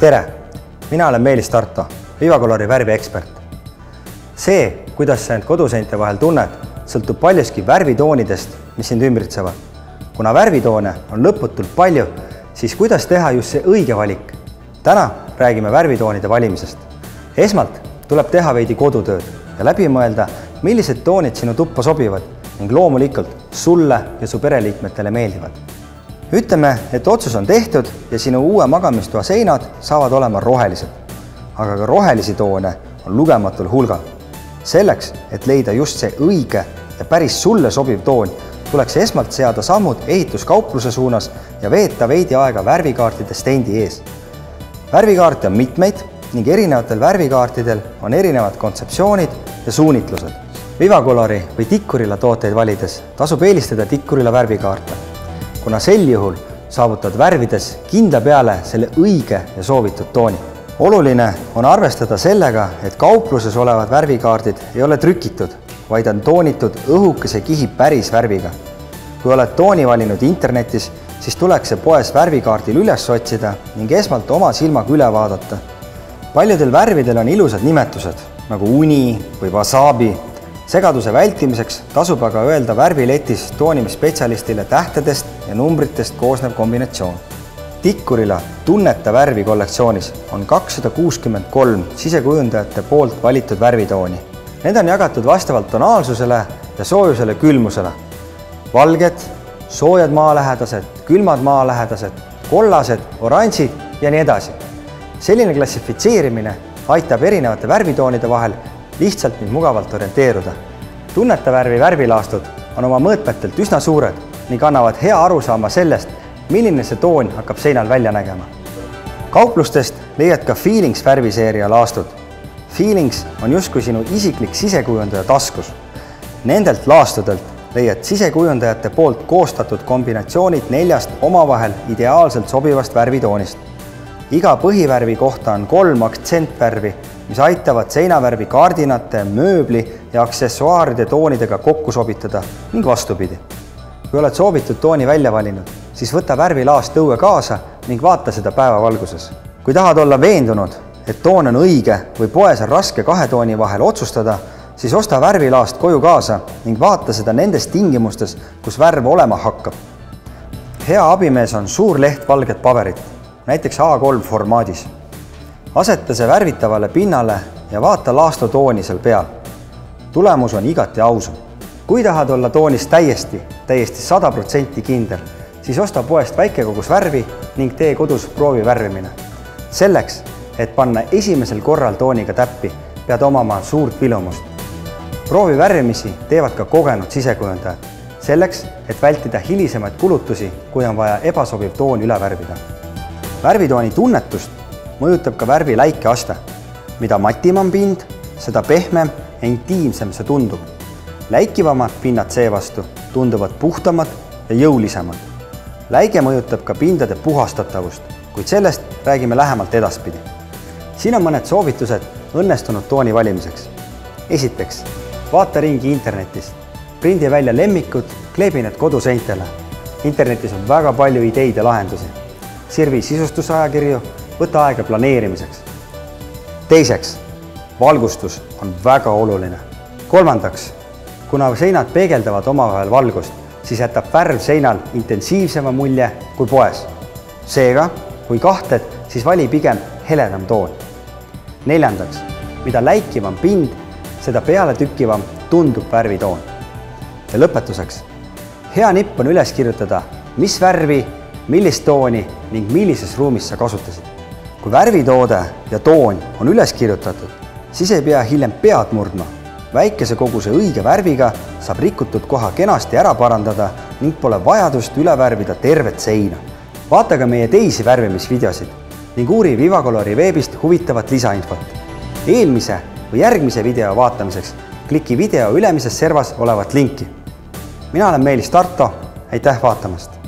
Tere! Mina olen Meelis Tarto, Vivacolori värviekspert. See, kuidas sa end koduseinte vahel tunned, sõltub paljuski värvitoonidest, mis sind ümbritsevad. Kuna värvitoone on lõputult palju, siis kuidas teha just see õige valik? Täna räägime värvitoonide valimisest. Esmalt tuleb teha veidi kodutööd ja läbi mõelda, millised toonid sinu tuppa sobivad ning loomulikult sulle ja su pereliikmetele meeldivad. Ütleme, et otsus on tehtud ja sinu uue magamistoa seinad saavad olema rohelised. Aga ka rohelisi toone on lugematul hulgal. Selleks, et leida just see õige ja päris sulle sobiv toon, tuleks esmalt seada sammud ehituskaupluse suunas ja veeta veidi aega värvikaartide stendi ees. Värvikaarte on mitmeid ning erinevatel värvikaartidel on erinevad kontseptsioonid ja suunitlused. Vivacolori või Tikkurila tooteid valides tasub eelistada Tikkurila värvikaarte, kuna sel juhul saavutad värvides kindla peale selle õige ja soovitud tooni. Oluline on arvestada sellega, et kaupluses olevad värvikaardid ei ole trükitud, vaid on toonitud õhukese kihi päris värviga. Kui oled tooni valinud internetis, siis tuleks see poes värvikaardil üles otsida ning esmalt oma silmaga üle vaadata. Paljudel värvidel on ilusad nimetused, nagu uni või wasabi. Segaduse vältimiseks tasub aga öelda värviletis toonimisspetsialistile tähtedest ja numbritest koosnev kombinatsioon. Tikkurila Tunneta värvi kollektsioonis on 263 sisekujundajate poolt valitud värvitooni. Need on jagatud vastavalt tonaalsusele ja soojusele külmusele. Valged, soojad maalähedased, külmad maalähedased, kollased, oranžid ja nii edasi. Selline klassifitseerimine aitab erinevate värvitoonide vahel lihtsalt ning mugavalt orienteeruda. Tunneta värvi värvilaastud on oma mõõtmetelt üsna suured ning annavad hea arusaama sellest, milline see toon hakkab seinal välja nägema. Kauplustest leiad ka Feelings värviseeria laastud. Feelings on justkui sinu isiklik sisekujundaja taskus. Nendelt laastudelt leiad sisekujundajate poolt koostatud kombinatsioonid 4 omavahel ideaalselt sobivast värvitoonist. Iga põhivärvi kohta on 3 aktsentvärvi, mis aitavad seinavärvi kaardinate, mööbli ja aksessuaaride toonidega kokku sobitada ning vastupidi. Kui oled soovitud tooni välja valinud, siis võta värvilaast õue kaasa ning vaata seda päevavalguses. Kui tahad olla veendunud, et toon on õige või poes on raske 2 tooni vahel otsustada, siis osta värvilaast koju kaasa ning vaata seda nendes tingimustes, kus värv olema hakkab. Hea abimees on suur leht valget paberit, näiteks A3 formaadis. Aseta see värvitavale pinnale ja vaata laastu tooni seal peal. Tulemus on igati ausam. Kui tahad olla toonis täiesti 100% kindel, siis osta poest väike kogus värvi ning tee kodus proovi värvimine. Selleks, et panna esimesel korral tooniga täppi, pead omama suurt vilumust. Proovi värvimisi teevad ka kogenud sisekujundajad, selleks, et vältida hilisemaid kulutusi, kui on vaja ebasobiv toon üle värvida. Värvitooni tunnetust mõjutab ka värvi läikeaste. Mida matim on pind, seda pehmem ja intiimsem see tundub. Läikivamad pinnad seevastu tunduvad puhtamad ja jõulisemad. Läige mõjutab ka pindade puhastatavust, kuid sellest räägime lähemalt edaspidi. Siin on mõned soovitused õnnestunud tooni valimiseks. Esiteks, vaata ringi internetist. Prindi välja lemmikud, kleebi need koduseintele. Internetis on väga palju ideid ja lahendusi. Sirvi sisustusajakirju, võta aega planeerimiseks. Teiseks, valgustus on väga oluline. Kolmandaks, kuna seinad peegeldavad omavahel valgust, siis jätab värv seinal intensiivsema mulje kui poes. Seega, kui kahtled, siis vali pigem heledam toon. Neljandaks, mida läikivam pind, seda peale tükkivam tundub värvitoon. Ja lõpetuseks, hea nipp on üles kirjutada, mis värvi, millist tooni ning millises ruumis sa kasutasid. Kui värvitoode ja toon on üles kirjutatud, siis ei pea hiljem pead murdma. Väikese koguse õige värviga saab rikutud koha kenasti ära parandada ning pole vajadust üle värvida tervet seina. Vaata ka meie teisi värvimisvideosid ning uuri Vivacolori veebist huvitavat lisainfot. Eelmise või järgmise video vaatamiseks kliki video ülemises servas olevat linki. Mina olen Meelis Tarto, aitäh vaatamast!